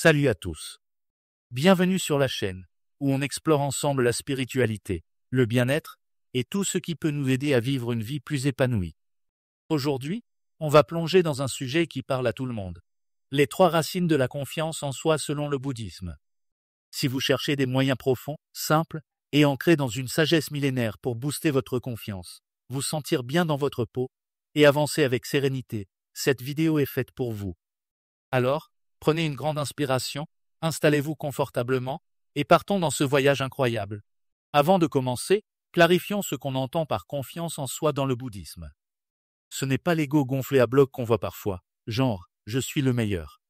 Salut à tous. Bienvenue sur la chaîne, où on explore ensemble la spiritualité, le bien-être, et tout ce qui peut nous aider à vivre une vie plus épanouie. Aujourd'hui, on va plonger dans un sujet qui parle à tout le monde. Les 3 racines de la confiance en soi selon le bouddhisme. Si vous cherchez des moyens profonds, simples, et ancrés dans une sagesse millénaire pour booster votre confiance, vous sentir bien dans votre peau, et avancer avec sérénité, cette vidéo est faite pour vous. Alors, prenez une grande inspiration, installez-vous confortablement, et partons dans ce voyage incroyable. Avant de commencer, clarifions ce qu'on entend par confiance en soi dans le bouddhisme. Ce n'est pas l'ego gonflé à bloc qu'on voit parfois, genre « je suis le meilleur ».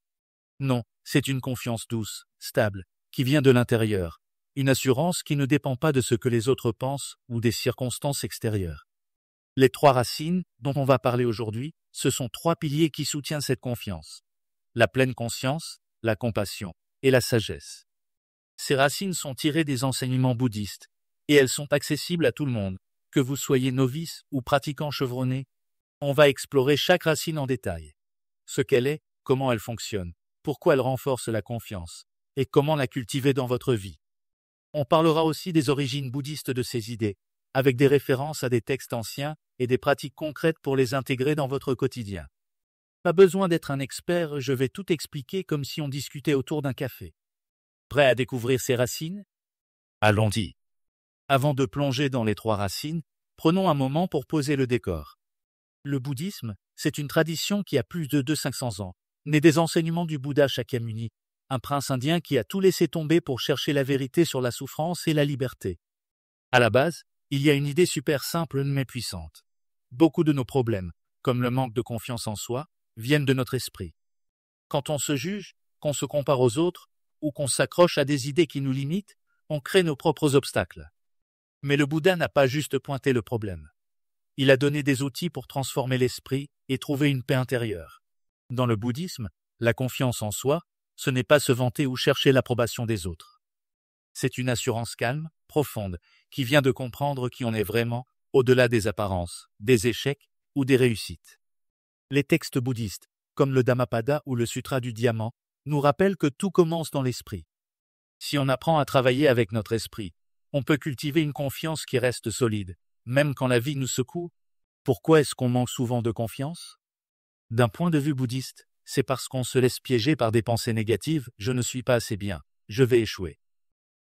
Non, c'est une confiance douce, stable, qui vient de l'intérieur, une assurance qui ne dépend pas de ce que les autres pensent ou des circonstances extérieures. Les 3 racines, dont on va parler aujourd'hui, ce sont 3 piliers qui soutiennent cette confiance. La pleine conscience, la compassion et la sagesse. Ces racines sont tirées des enseignements bouddhistes, et elles sont accessibles à tout le monde, que vous soyez novice ou pratiquant chevronné. On va explorer chaque racine en détail. Ce qu'elle est, comment elle fonctionne, pourquoi elle renforce la confiance, et comment la cultiver dans votre vie. On parlera aussi des origines bouddhistes de ces idées, avec des références à des textes anciens et des pratiques concrètes pour les intégrer dans votre quotidien. Pas besoin d'être un expert, je vais tout expliquer comme si on discutait autour d'un café. Prêt à découvrir ces racines? Allons-y. Avant de plonger dans les 3 racines, prenons un moment pour poser le décor. Le bouddhisme, c'est une tradition qui a plus de 500 ans, née des enseignements du Bouddha Shakyamuni, un prince indien qui a tout laissé tomber pour chercher la vérité sur la souffrance et la liberté. À la base, il y a une idée super simple mais puissante. Beaucoup de nos problèmes, comme le manque de confiance en soi, viennent de notre esprit. Quand on se juge, qu'on se compare aux autres, ou qu'on s'accroche à des idées qui nous limitent, on crée nos propres obstacles. Mais le Bouddha n'a pas juste pointé le problème. Il a donné des outils pour transformer l'esprit et trouver une paix intérieure. Dans le bouddhisme, la confiance en soi, ce n'est pas se vanter ou chercher l'approbation des autres. C'est une assurance calme, profonde, qui vient de comprendre qui on est vraiment, au-delà des apparences, des échecs ou des réussites. Les textes bouddhistes, comme le Dhammapada ou le Sutra du Diamant, nous rappellent que tout commence dans l'esprit. Si on apprend à travailler avec notre esprit, on peut cultiver une confiance qui reste solide, même quand la vie nous secoue. Pourquoi est-ce qu'on manque souvent de confiance? D'un point de vue bouddhiste, c'est parce qu'on se laisse piéger par des pensées négatives « je ne suis pas assez bien, je vais échouer ».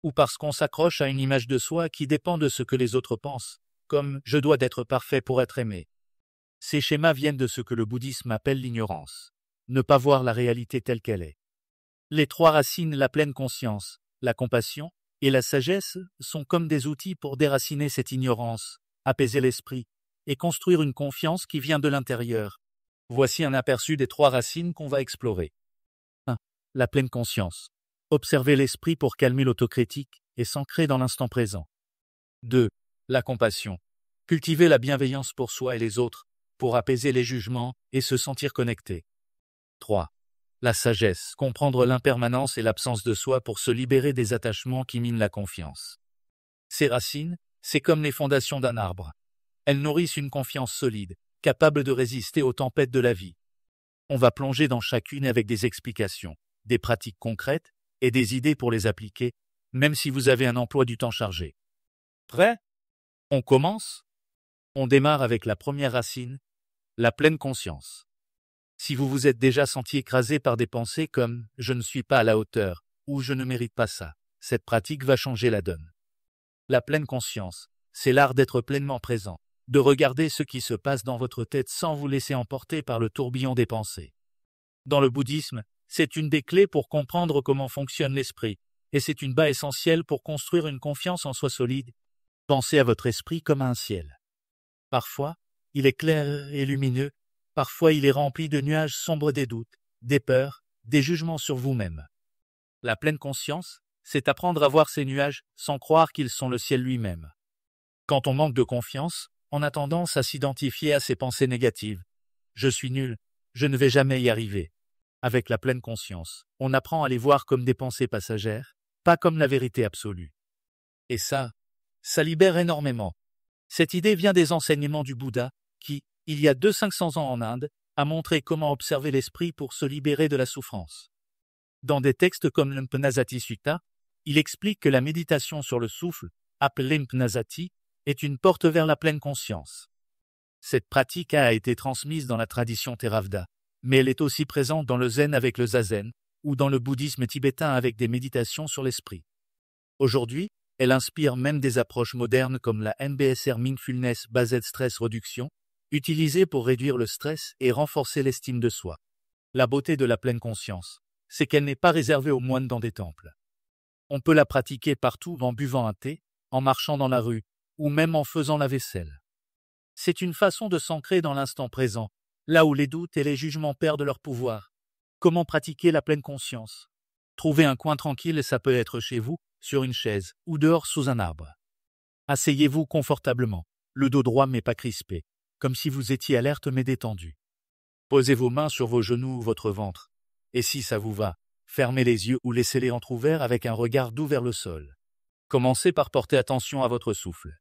Ou parce qu'on s'accroche à une image de soi qui dépend de ce que les autres pensent, comme « je dois d'être parfait pour être aimé ». Ces schémas viennent de ce que le bouddhisme appelle l'ignorance, ne pas voir la réalité telle qu'elle est. Les 3 racines, la pleine conscience, la compassion et la sagesse, sont comme des outils pour déraciner cette ignorance, apaiser l'esprit et construire une confiance qui vient de l'intérieur. Voici un aperçu des 3 racines qu'on va explorer. 1. La pleine conscience. Observer l'esprit pour calmer l'autocritique et s'ancrer dans l'instant présent. 2. La compassion. Cultiver la bienveillance pour soi et les autres, pour apaiser les jugements et se sentir connecté. 3. La sagesse, comprendre l'impermanence et l'absence de soi pour se libérer des attachements qui minent la confiance. Ces racines, c'est comme les fondations d'un arbre. Elles nourrissent une confiance solide, capable de résister aux tempêtes de la vie. On va plonger dans chacune avec des explications, des pratiques concrètes et des idées pour les appliquer, même si vous avez un emploi du temps chargé. Prêt? On commence? On démarre avec la première racine, la pleine conscience. Si vous vous êtes déjà senti écrasé par des pensées comme « je ne suis pas à la hauteur » ou « je ne mérite pas ça », cette pratique va changer la donne. La pleine conscience, c'est l'art d'être pleinement présent, de regarder ce qui se passe dans votre tête sans vous laisser emporter par le tourbillon des pensées. Dans le bouddhisme, c'est une des clés pour comprendre comment fonctionne l'esprit, et c'est une base essentielle pour construire une confiance en soi solide. Pensez à votre esprit comme à un ciel. Parfois, il est clair et lumineux, parfois il est rempli de nuages sombres des doutes, des peurs, des jugements sur vous-même. La pleine conscience, c'est apprendre à voir ces nuages sans croire qu'ils sont le ciel lui-même. Quand on manque de confiance, on a tendance à s'identifier à ces pensées négatives. Je suis nul, je ne vais jamais y arriver. Avec la pleine conscience, on apprend à les voir comme des pensées passagères, pas comme la vérité absolue. Et ça libère énormément. Cette idée vient des enseignements du Bouddha, qui, il y a 500 ans en Inde, a montré comment observer l'esprit pour se libérer de la souffrance. Dans des textes comme l'Upanasati Sutta, il explique que la méditation sur le souffle, appelée Upanasati, est une porte vers la pleine conscience. Cette pratique a été transmise dans la tradition Theravada, mais elle est aussi présente dans le zen avec le zazen, ou dans le bouddhisme tibétain avec des méditations sur l'esprit. Aujourd'hui, elle inspire même des approches modernes comme la MBSR Mindfulness Based Stress Reduction, utilisée pour réduire le stress et renforcer l'estime de soi. La beauté de la pleine conscience, c'est qu'elle n'est pas réservée aux moines dans des temples. On peut la pratiquer partout en buvant un thé, en marchant dans la rue, ou même en faisant la vaisselle. C'est une façon de s'ancrer dans l'instant présent, là où les doutes et les jugements perdent leur pouvoir. Comment pratiquer la pleine conscience? Trouvez un coin tranquille, ça peut être chez vous, sur une chaise, ou dehors sous un arbre. Asseyez-vous confortablement, le dos droit mais pas crispé, comme si vous étiez alerte mais détendu. Posez vos mains sur vos genoux ou votre ventre, et si ça vous va, fermez les yeux ou laissez-les entrouverts avec un regard doux vers le sol. Commencez par porter attention à votre souffle.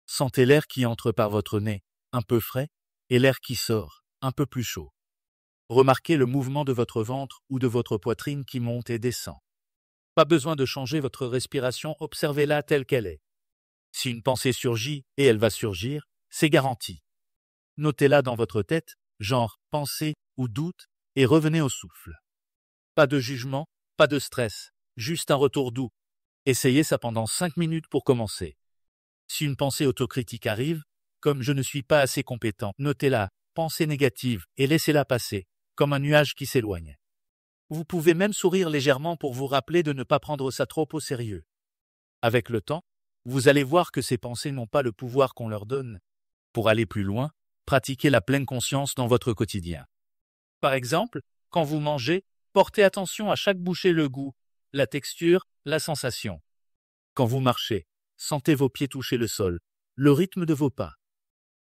Sentez l'air qui entre par votre nez, un peu frais, et l'air qui sort, un peu plus chaud. Remarquez le mouvement de votre ventre ou de votre poitrine qui monte et descend. Pas besoin de changer votre respiration, observez-la telle qu'elle est. Si une pensée surgit, et elle va surgir, c'est garanti. Notez-la dans votre tête, genre pensée ou doute, et revenez au souffle. Pas de jugement, pas de stress, juste un retour doux. Essayez ça pendant 5 minutes pour commencer. Si une pensée autocritique arrive, comme je ne suis pas assez compétent, notez-la, pensée négative, et laissez-la passer, comme un nuage qui s'éloigne. Vous pouvez même sourire légèrement pour vous rappeler de ne pas prendre ça trop au sérieux. Avec le temps, vous allez voir que ces pensées n'ont pas le pouvoir qu'on leur donne. Pour aller plus loin, pratiquez la pleine conscience dans votre quotidien. Par exemple, quand vous mangez, portez attention à chaque bouchée, le goût, la texture, la sensation. Quand vous marchez, sentez vos pieds toucher le sol, le rythme de vos pas.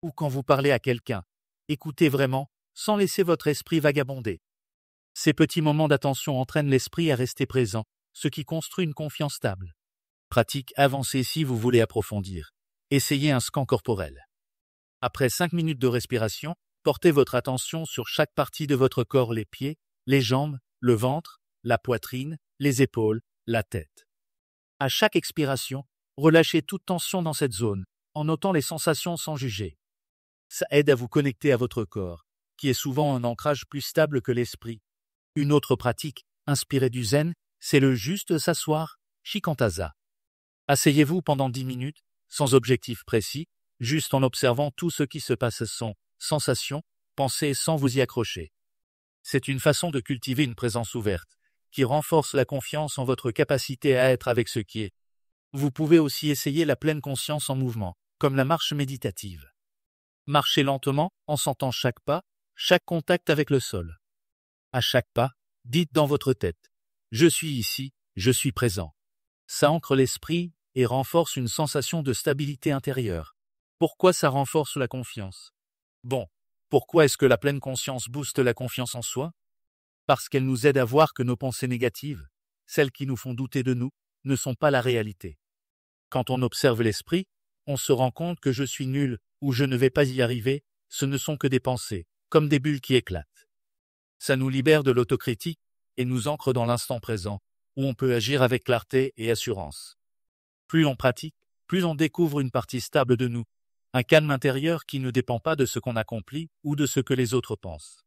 Ou quand vous parlez à quelqu'un, écoutez vraiment, sans laisser votre esprit vagabonder. Ces petits moments d'attention entraînent l'esprit à rester présent, ce qui construit une confiance stable. Pratique avancée si vous voulez approfondir. Essayez un scan corporel. Après 5 minutes de respiration, portez votre attention sur chaque partie de votre corps, les pieds, les jambes, le ventre, la poitrine, les épaules, la tête. À chaque expiration, relâchez toute tension dans cette zone, en notant les sensations sans juger. Ça aide à vous connecter à votre corps, qui est souvent un ancrage plus stable que l'esprit. Une autre pratique, inspirée du zen, c'est le juste s'asseoir, shikantaza. Asseyez-vous pendant 10 minutes, sans objectif précis, juste en observant tout ce qui se passe, son, sensations, pensées sans vous y accrocher. C'est une façon de cultiver une présence ouverte, qui renforce la confiance en votre capacité à être avec ce qui est. Vous pouvez aussi essayer la pleine conscience en mouvement, comme la marche méditative. Marchez lentement, en sentant chaque pas, chaque contact avec le sol. À chaque pas, dites dans votre tête « Je suis ici, je suis présent ». Ça ancre l'esprit et renforce une sensation de stabilité intérieure. Pourquoi ça renforce la confiance? Bon, pourquoi est-ce que la pleine conscience booste la confiance en soi? Parce qu'elle nous aide à voir que nos pensées négatives, celles qui nous font douter de nous, ne sont pas la réalité. Quand on observe l'esprit, on se rend compte que je suis nul ou je ne vais pas y arriver, ce ne sont que des pensées, comme des bulles qui éclatent. Ça nous libère de l'autocritique et nous ancre dans l'instant présent, où on peut agir avec clarté et assurance. Plus on pratique, plus on découvre une partie stable de nous, un calme intérieur qui ne dépend pas de ce qu'on accomplit ou de ce que les autres pensent.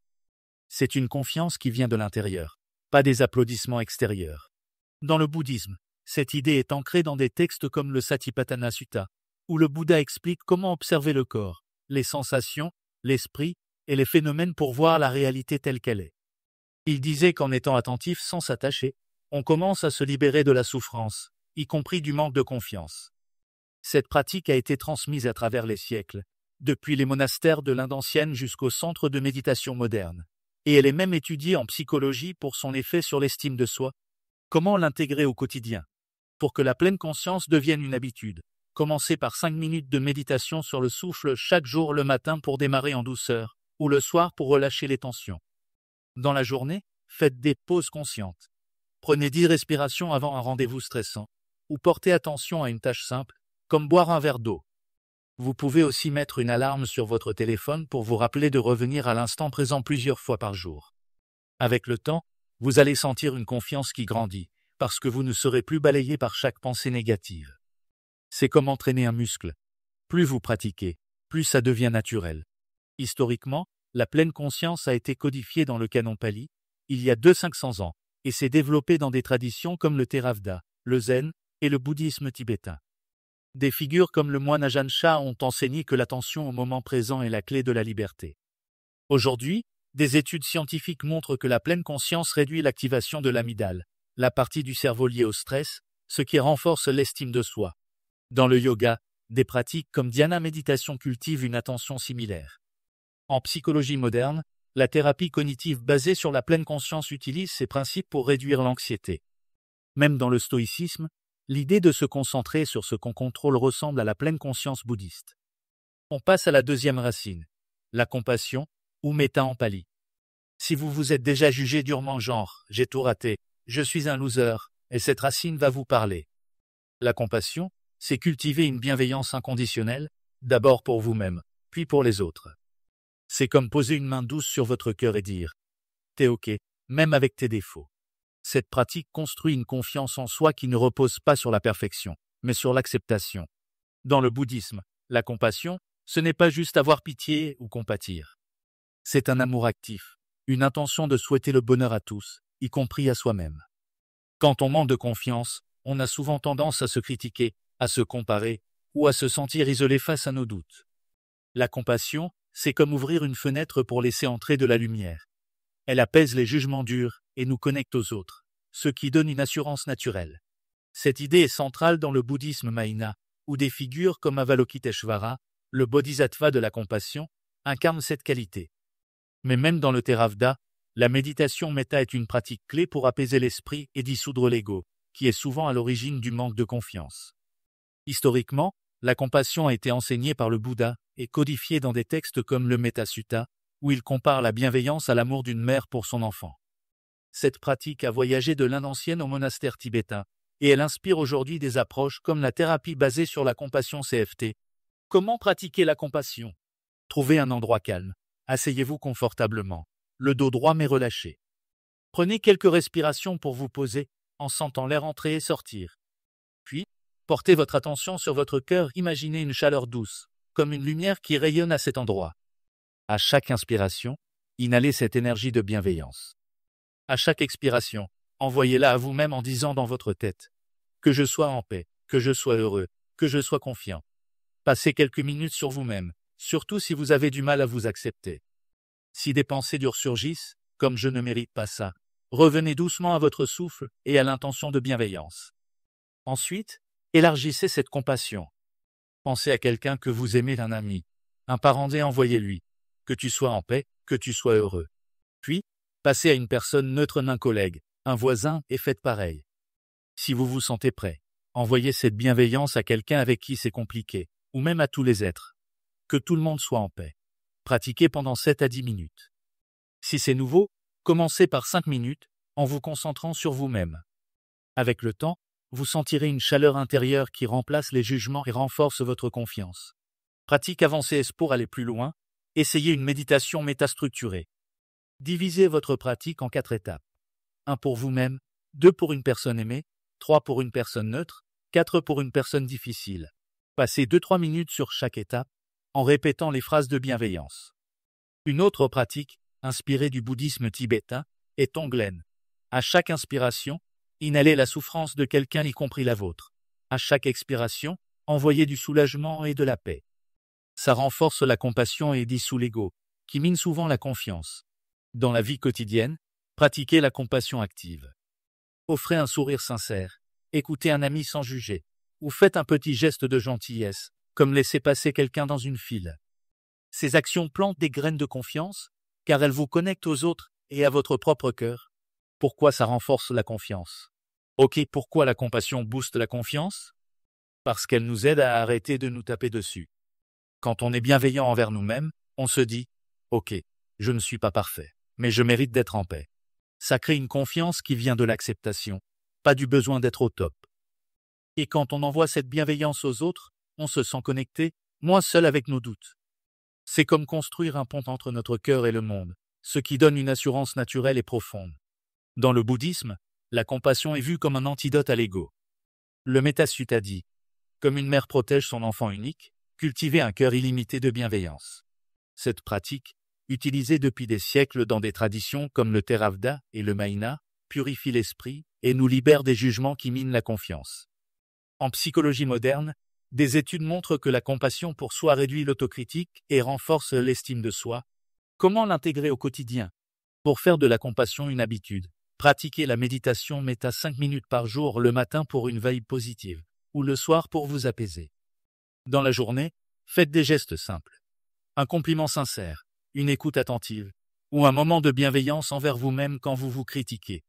C'est une confiance qui vient de l'intérieur, pas des applaudissements extérieurs. Dans le bouddhisme, cette idée est ancrée dans des textes comme le Satipatthana Sutta, où le Bouddha explique comment observer le corps, les sensations, l'esprit et les phénomènes pour voir la réalité telle qu'elle est. Il disait qu'en étant attentif sans s'attacher, on commence à se libérer de la souffrance, y compris du manque de confiance. Cette pratique a été transmise à travers les siècles, depuis les monastères de l'Inde ancienne jusqu'aux centres de méditation modernes. Et elle est même étudiée en psychologie pour son effet sur l'estime de soi. Comment l'intégrer au quotidien? Pour que la pleine conscience devienne une habitude, commencez par 5 minutes de méditation sur le souffle chaque jour, le matin pour démarrer en douceur, ou le soir pour relâcher les tensions. Dans la journée, faites des pauses conscientes. Prenez 10 respirations avant un rendez-vous stressant, ou portez attention à une tâche simple, comme boire un verre d'eau. Vous pouvez aussi mettre une alarme sur votre téléphone pour vous rappeler de revenir à l'instant présent plusieurs fois par jour. Avec le temps, Vous allez sentir une confiance qui grandit, parce que vous ne serez plus balayé par chaque pensée négative. C'est comme entraîner un muscle. Plus vous pratiquez, plus ça devient naturel. Historiquement, la pleine conscience a été codifiée dans le canon Pali, il y a 500 ans, et s'est développée dans des traditions comme le Theravada, le Zen et le bouddhisme tibétain. Des figures comme le moine Ajahn Chah ont enseigné que l'attention au moment présent est la clé de la liberté. Aujourd'hui, des études scientifiques montrent que la pleine conscience réduit l'activation de l'amygdale, la partie du cerveau liée au stress, ce qui renforce l'estime de soi. Dans le yoga, des pratiques comme dhyana méditation cultivent une attention similaire. En psychologie moderne, la thérapie cognitive basée sur la pleine conscience utilise ces principes pour réduire l'anxiété. Même dans le stoïcisme, l'idée de se concentrer sur ce qu'on contrôle ressemble à la pleine conscience bouddhiste. On passe à la deuxième racine, la compassion, ou metta en pali. Si vous vous êtes déjà jugé durement genre « j'ai tout raté, je suis un loser », et cette racine va vous parler. La compassion, c'est cultiver une bienveillance inconditionnelle, d'abord pour vous-même, puis pour les autres. C'est comme poser une main douce sur votre cœur et dire « t'es ok, même avec tes défauts ». Cette pratique construit une confiance en soi qui ne repose pas sur la perfection, mais sur l'acceptation. Dans le bouddhisme, la compassion, ce n'est pas juste avoir pitié ou compatir. C'est un amour actif, une intention de souhaiter le bonheur à tous, y compris à soi-même. Quand on manque de confiance, on a souvent tendance à se critiquer, à se comparer, ou à se sentir isolé face à nos doutes. La compassion, c'est comme ouvrir une fenêtre pour laisser entrer de la lumière. Elle apaise les jugements durs et nous connecte aux autres, ce qui donne une assurance naturelle. Cette idée est centrale dans le bouddhisme Mahayana, où des figures comme Avalokiteshvara, le bodhisattva de la compassion, incarnent cette qualité. Mais même dans le Theravada, la méditation metta est une pratique clé pour apaiser l'esprit et dissoudre l'ego, qui est souvent à l'origine du manque de confiance. Historiquement, la compassion a été enseignée par le Bouddha et codifiée dans des textes comme le Metta Sutta, où il compare la bienveillance à l'amour d'une mère pour son enfant. Cette pratique a voyagé de l'Inde ancienne au monastère tibétain, et elle inspire aujourd'hui des approches comme la thérapie basée sur la compassion CFT. Comment pratiquer la compassion? Trouvez un endroit calme. Asseyez-vous confortablement, le dos droit mais relâché. Prenez quelques respirations pour vous poser, en sentant l'air entrer et sortir. Puis, portez votre attention sur votre cœur, imaginez une chaleur douce, comme une lumière qui rayonne à cet endroit. À chaque inspiration, inhalez cette énergie de bienveillance. À chaque expiration, envoyez-la à vous-même en disant dans votre tête « Que je sois en paix, que je sois heureux, que je sois confiant ». Passez quelques minutes sur vous-même, surtout si vous avez du mal à vous accepter. Si des pensées dures surgissent, comme « je ne mérite pas ça », revenez doucement à votre souffle et à l'intention de bienveillance. Ensuite, élargissez cette compassion. Pensez à quelqu'un que vous aimez, un ami, un parent et envoyez-lui « que tu sois en paix, que tu sois heureux ». Puis, passez à une personne neutre, un collègue, un voisin et faites pareil. Si vous vous sentez prêt, envoyez cette bienveillance à quelqu'un avec qui c'est compliqué, ou même à tous les êtres. Que tout le monde soit en paix. Pratiquez pendant 7 à 10 minutes. Si c'est nouveau, commencez par 5 minutes, en vous concentrant sur vous-même. Avec le temps, vous sentirez une chaleur intérieure qui remplace les jugements et renforce votre confiance. Pratique avancée est pour aller plus loin, essayez une méditation métastructurée. Divisez votre pratique en 4 étapes. 1 pour vous-même, 2 pour une personne aimée, 3 pour une personne neutre, 4 pour une personne difficile. Passez 2-3 minutes sur chaque étape, en répétant les phrases de bienveillance. Une autre pratique, inspirée du bouddhisme tibétain, est Tonglen. À chaque inspiration, inhalez la souffrance de quelqu'un, y compris la vôtre. À chaque expiration, envoyez du soulagement et de la paix. Ça renforce la compassion et dissout l'ego, qui mine souvent la confiance. Dans la vie quotidienne, pratiquez la compassion active. Offrez un sourire sincère, écoutez un ami sans juger, ou faites un petit geste de gentillesse, comme laisser passer quelqu'un dans une file. Ces actions plantent des graines de confiance, car elles vous connectent aux autres et à votre propre cœur. Pourquoi ça renforce la confiance? Ok, pourquoi la compassion booste la confiance? Parce qu'elle nous aide à arrêter de nous taper dessus. Quand on est bienveillant envers nous-mêmes, on se dit « Ok, je ne suis pas parfait, mais je mérite d'être en paix ». Ça crée une confiance qui vient de l'acceptation, pas du besoin d'être au top. Et quand on envoie cette bienveillance aux autres, on se sent connecté, moins seul avec nos doutes. C'est comme construire un pont entre notre cœur et le monde, ce qui donne une assurance naturelle et profonde. Dans le bouddhisme, la compassion est vue comme un antidote à l'ego. Le Métasutta dit, comme une mère protège son enfant unique, cultivez un cœur illimité de bienveillance. Cette pratique, utilisée depuis des siècles dans des traditions comme le Theravada et le Mahayana, purifie l'esprit et nous libère des jugements qui minent la confiance. En psychologie moderne, des études montrent que la compassion pour soi réduit l'autocritique et renforce l'estime de soi. Comment l'intégrer au quotidien? Pour faire de la compassion une habitude, pratiquez la méditation méta 5 minutes par jour le matin pour une veille positive, ou le soir pour vous apaiser. Dans la journée, faites des gestes simples. Un compliment sincère, une écoute attentive, ou un moment de bienveillance envers vous-même quand vous vous critiquez.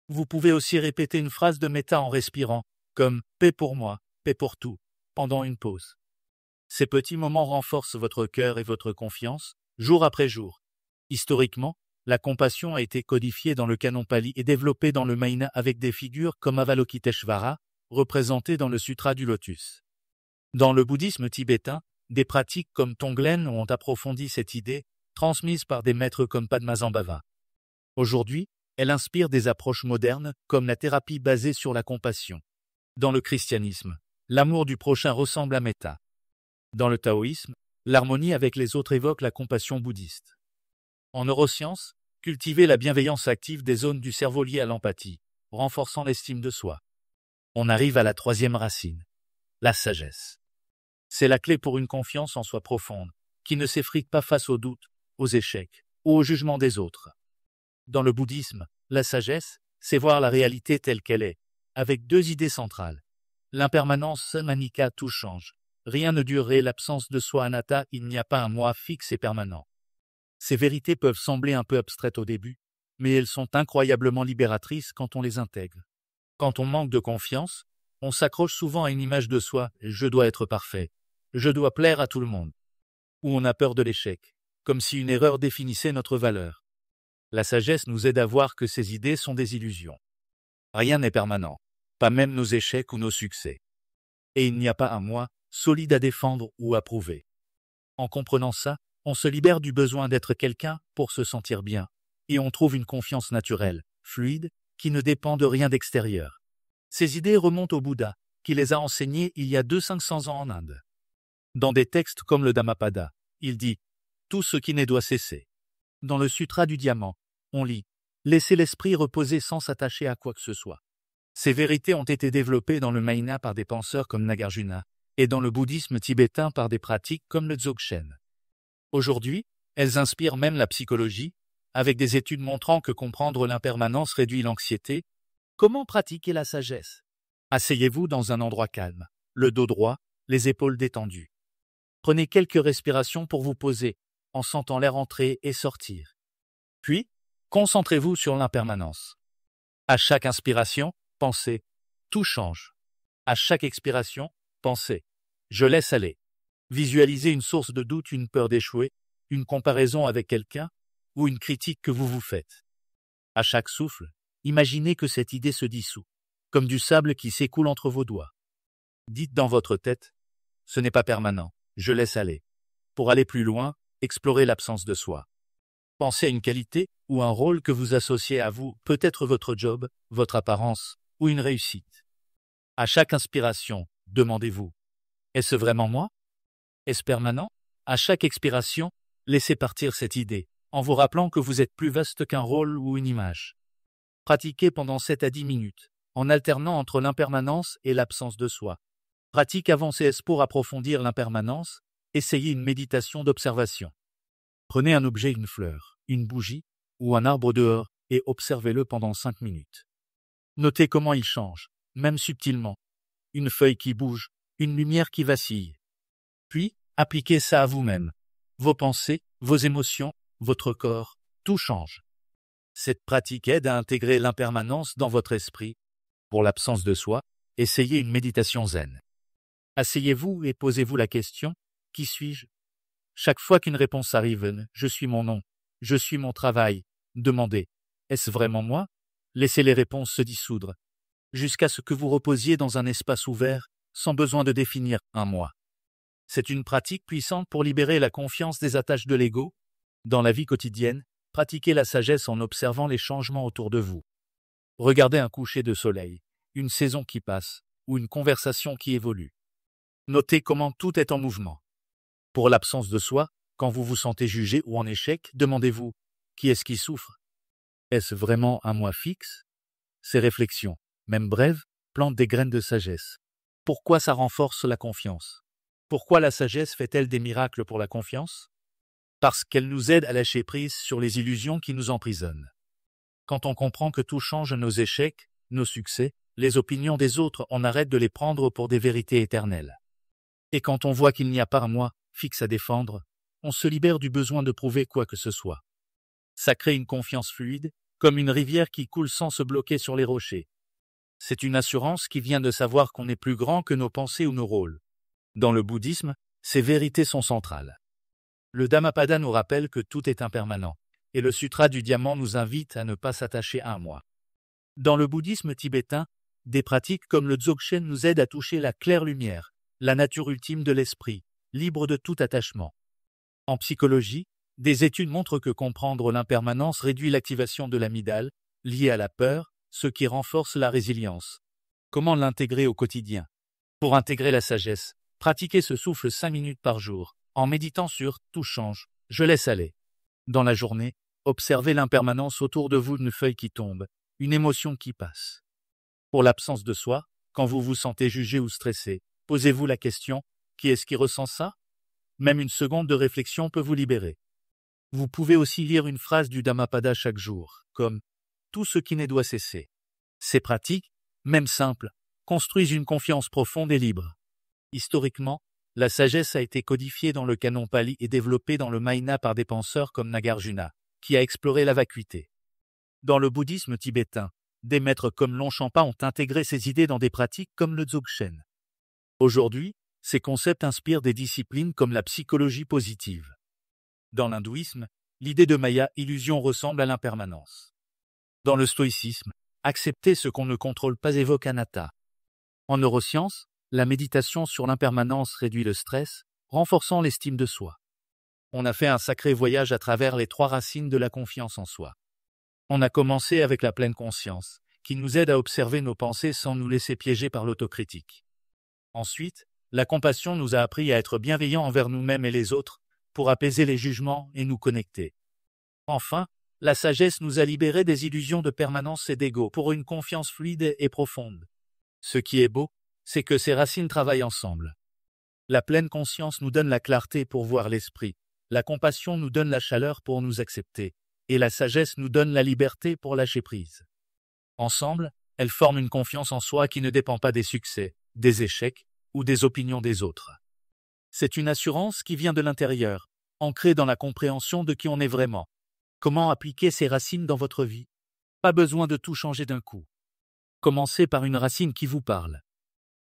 Vous pouvez aussi répéter une phrase de méta en respirant, comme « paix pour moi, paix pour tout », pendant une pause. Ces petits moments renforcent votre cœur et votre confiance, jour après jour. Historiquement, la compassion a été codifiée dans le canon Pali et développée dans le Mahayana avec des figures comme Avalokiteshvara, représentées dans le Sutra du Lotus. Dans le bouddhisme tibétain, des pratiques comme Tonglen ont approfondi cette idée, transmise par des maîtres comme Padmasambhava. Aujourd'hui, elle inspire des approches modernes, comme la thérapie basée sur la compassion. Dans le christianisme, l'amour du prochain ressemble à Metta. Dans le taoïsme, l'harmonie avec les autres évoque la compassion bouddhiste. En neurosciences, cultiver la bienveillance active des zones du cerveau liées à l'empathie, renforçant l'estime de soi. On arrive à la troisième racine, la sagesse. C'est la clé pour une confiance en soi profonde, qui ne s'effrite pas face aux doutes, aux échecs ou au jugement des autres. Dans le bouddhisme, la sagesse, c'est voir la réalité telle qu'elle est, avec deux idées centrales. L'impermanence manika, tout change. Rien ne dure et l'absence de soi anatta, il n'y a pas un moi fixe et permanent. Ces vérités peuvent sembler un peu abstraites au début, mais elles sont incroyablement libératrices quand on les intègre. Quand on manque de confiance, on s'accroche souvent à une image de soi « je dois être parfait »,« je dois plaire à tout le monde », ou on a peur de l'échec, comme si une erreur définissait notre valeur. La sagesse nous aide à voir que ces idées sont des illusions. Rien n'est permanent, pas même nos échecs ou nos succès. Et il n'y a pas un moi solide à défendre ou à prouver. En comprenant ça, on se libère du besoin d'être quelqu'un pour se sentir bien, et on trouve une confiance naturelle, fluide, qui ne dépend de rien d'extérieur. Ces idées remontent au Bouddha, qui les a enseignées il y a 200-500 ans en Inde. Dans des textes comme le Dhammapada, il dit « Tout ce qui naît doit cesser ». Dans le Sutra du Diamant, on lit « Laissez l'esprit reposer sans s'attacher à quoi que ce soit ». Ces vérités ont été développées dans le Mahayana par des penseurs comme Nagarjuna, et dans le bouddhisme tibétain par des pratiques comme le Dzogchen. Aujourd'hui, elles inspirent même la psychologie, avec des études montrant que comprendre l'impermanence réduit l'anxiété. Comment pratiquer la sagesse? Asseyez-vous dans un endroit calme, le dos droit, les épaules détendues. Prenez quelques respirations pour vous poser, en sentant l'air entrer et sortir. Puis, concentrez-vous sur l'impermanence. À chaque inspiration, pensez « tout change ». À chaque expiration, pensez « je laisse aller ». Visualisez une source de doute, une peur d'échouer, une comparaison avec quelqu'un ou une critique que vous vous faites. À chaque souffle, imaginez que cette idée se dissout, comme du sable qui s'écoule entre vos doigts. Dites dans votre tête « ce n'est pas permanent, je laisse aller ». Pour aller plus loin, explorez l'absence de soi. Pensez à une qualité ou un rôle que vous associez à vous, peut-être votre job, votre apparence ou une réussite. À chaque inspiration, demandez-vous « est-ce vraiment moi ? Est-ce permanent ?» À chaque expiration, laissez partir cette idée, en vous rappelant que vous êtes plus vaste qu'un rôle ou une image. Pratiquez pendant 7 à 10 minutes, en alternant entre l'impermanence et l'absence de soi. Pratique avancée pour approfondir l'impermanence, essayez une méditation d'observation. Prenez un objet, une fleur, une bougie ou un arbre dehors et observez-le pendant 5 minutes. Notez comment il change, même subtilement. Une feuille qui bouge, une lumière qui vacille. Puis, appliquez ça à vous-même. Vos pensées, vos émotions, votre corps, tout change. Cette pratique aide à intégrer l'impermanence dans votre esprit. Pour l'absence de soi, essayez une méditation zen. Asseyez-vous et posez-vous la question « Qui suis-je » Chaque fois qu'une réponse arrive « Je suis mon nom »,« Je suis mon travail », demandez « Est-ce vraiment moi ?» Laissez les réponses se dissoudre, jusqu'à ce que vous reposiez dans un espace ouvert, sans besoin de définir un moi. C'est une pratique puissante pour libérer la confiance des attaches de l'ego. Dans la vie quotidienne, pratiquez la sagesse en observant les changements autour de vous. Regardez un coucher de soleil, une saison qui passe, ou une conversation qui évolue. Notez comment tout est en mouvement. Pour l'absence de soi, quand vous vous sentez jugé ou en échec, demandez-vous, qui est-ce qui souffre? Est-ce vraiment un moi fixe? Ces réflexions, même brèves, plantent des graines de sagesse. Pourquoi ça renforce la confiance? Pourquoi la sagesse fait-elle des miracles pour la confiance? Parce qu'elle nous aide à lâcher prise sur les illusions qui nous emprisonnent. Quand on comprend que tout change, nos échecs, nos succès, les opinions des autres, on arrête de les prendre pour des vérités éternelles. Et quand on voit qu'il n'y a pas un moi fixe à défendre, on se libère du besoin de prouver quoi que ce soit. Ça crée une confiance fluide, comme une rivière qui coule sans se bloquer sur les rochers. C'est une assurance qui vient de savoir qu'on est plus grand que nos pensées ou nos rôles. Dans le bouddhisme, ces vérités sont centrales. Le Dhammapada nous rappelle que tout est impermanent, et le Sutra du Diamant nous invite à ne pas s'attacher à un moi. Dans le bouddhisme tibétain, des pratiques comme le Dzogchen nous aident à toucher la claire lumière, la nature ultime de l'esprit, libre de tout attachement. En psychologie, des études montrent que comprendre l'impermanence réduit l'activation de l'amygdale, liée à la peur, ce qui renforce la résilience. Comment l'intégrer au quotidien? Pour intégrer la sagesse, pratiquez ce souffle 5 minutes par jour, en méditant sur « tout change, je laisse aller ». Dans la journée, observez l'impermanence autour de vous, une feuille qui tombe, une émotion qui passe. Pour l'absence de soi, quand vous vous sentez jugé ou stressé, posez-vous la question « qui est-ce qui ressent ça ?» Même une seconde de réflexion peut vous libérer. Vous pouvez aussi lire une phrase du Dhammapada chaque jour, comme « tout ce qui naît doit cesser ». Ces pratiques, même simples, construisent une confiance profonde et libre. Historiquement, la sagesse a été codifiée dans le canon pali et développée dans le Mahayana par des penseurs comme Nagarjuna, qui a exploré la vacuité. Dans le bouddhisme tibétain, des maîtres comme Longchenpa ont intégré ces idées dans des pratiques comme le Dzogchen. Aujourd'hui, ces concepts inspirent des disciplines comme la psychologie positive. Dans l'hindouisme, l'idée de Maya, illusion, ressemble à l'impermanence. Dans le stoïcisme, accepter ce qu'on ne contrôle pas évoque anatta. En neurosciences, la méditation sur l'impermanence réduit le stress, renforçant l'estime de soi. On a fait un sacré voyage à travers les 3 racines de la confiance en soi. On a commencé avec la pleine conscience, qui nous aide à observer nos pensées sans nous laisser piéger par l'autocritique. Ensuite, la compassion nous a appris à être bienveillants envers nous-mêmes et les autres, pour apaiser les jugements et nous connecter. Enfin, la sagesse nous a libérés des illusions de permanence et d'ego pour une confiance fluide et profonde. Ce qui est beau, c'est que ces racines travaillent ensemble. La pleine conscience nous donne la clarté pour voir l'esprit, la compassion nous donne la chaleur pour nous accepter, et la sagesse nous donne la liberté pour lâcher prise. Ensemble, elles forment une confiance en soi qui ne dépend pas des succès, des échecs ou des opinions des autres. C'est une assurance qui vient de l'intérieur, ancrée dans la compréhension de qui on est vraiment. Comment appliquer ces racines dans votre vie? Pas besoin de tout changer d'un coup. Commencez par une racine qui vous parle.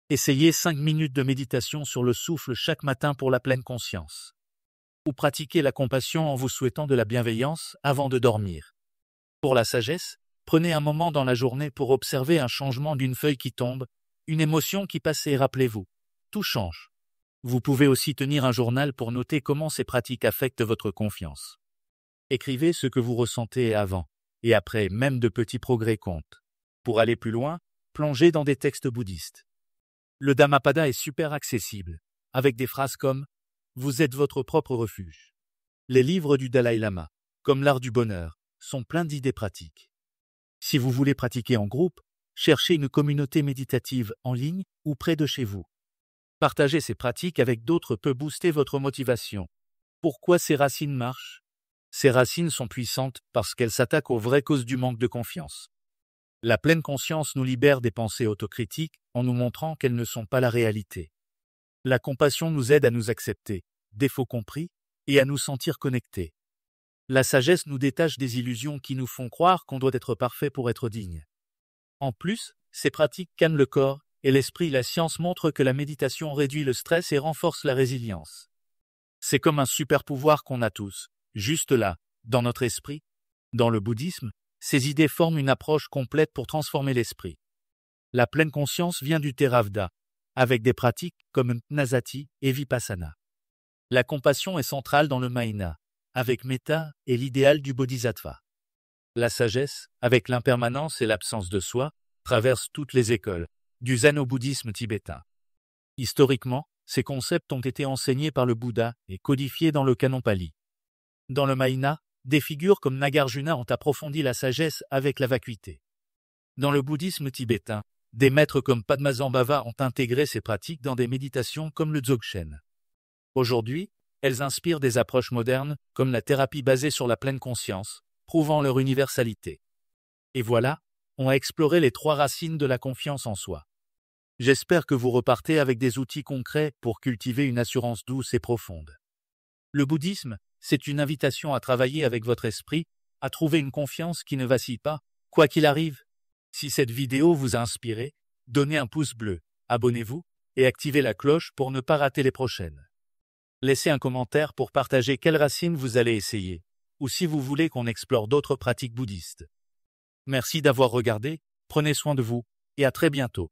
Essayez 5 minutes de méditation sur le souffle chaque matin pour la pleine conscience. Ou pratiquez la compassion en vous souhaitant de la bienveillance avant de dormir. Pour la sagesse, prenez un moment dans la journée pour observer un changement d'une feuille qui tombe, une émotion qui passe et rappelez-vous, tout change. Vous pouvez aussi tenir un journal pour noter comment ces pratiques affectent votre confiance. Écrivez ce que vous ressentez avant, et après, même de petits progrès comptent. Pour aller plus loin, plongez dans des textes bouddhistes. Le Dhammapada est super accessible, avec des phrases comme « Vous êtes votre propre refuge ». Les livres du Dalai Lama, comme l'art du bonheur, sont pleins d'idées pratiques. Si vous voulez pratiquer en groupe, cherchez une communauté méditative en ligne ou près de chez vous. Partager ces pratiques avec d'autres peut booster votre motivation. Pourquoi ces racines marchent? Ces racines sont puissantes parce qu'elles s'attaquent aux vraies causes du manque de confiance. La pleine conscience nous libère des pensées autocritiques en nous montrant qu'elles ne sont pas la réalité. La compassion nous aide à nous accepter, défauts compris, et à nous sentir connectés. La sagesse nous détache des illusions qui nous font croire qu'on doit être parfait pour être digne. En plus, ces pratiques calment le corps et l'esprit. La science montre que la méditation réduit le stress et renforce la résilience. C'est comme un super pouvoir qu'on a tous, juste là, dans notre esprit. Dans le bouddhisme, ces idées forment une approche complète pour transformer l'esprit. La pleine conscience vient du Theravada, avec des pratiques comme Nasati et Vipassana. La compassion est centrale dans le Mahayana, avec Metta et l'idéal du Bodhisattva. La sagesse, avec l'impermanence et l'absence de soi, traverse toutes les écoles, du zen au bouddhisme tibétain. Historiquement, ces concepts ont été enseignés par le Bouddha et codifiés dans le canon pali. Dans le Mahayana, des figures comme Nagarjuna ont approfondi la sagesse avec la vacuité. Dans le bouddhisme tibétain, des maîtres comme Padmasambhava ont intégré ces pratiques dans des méditations comme le Dzogchen. Aujourd'hui, elles inspirent des approches modernes, comme la thérapie basée sur la pleine conscience, prouvant leur universalité. Et voilà, on a exploré les 3 racines de la confiance en soi. J'espère que vous repartez avec des outils concrets pour cultiver une assurance douce et profonde. Le bouddhisme, c'est une invitation à travailler avec votre esprit, à trouver une confiance qui ne vacille pas, quoi qu'il arrive. Si cette vidéo vous a inspiré, donnez un pouce bleu, abonnez-vous, et activez la cloche pour ne pas rater les prochaines. Laissez un commentaire pour partager quelle racine vous allez essayer, ou si vous voulez qu'on explore d'autres pratiques bouddhistes. Merci d'avoir regardé, prenez soin de vous, et à très bientôt.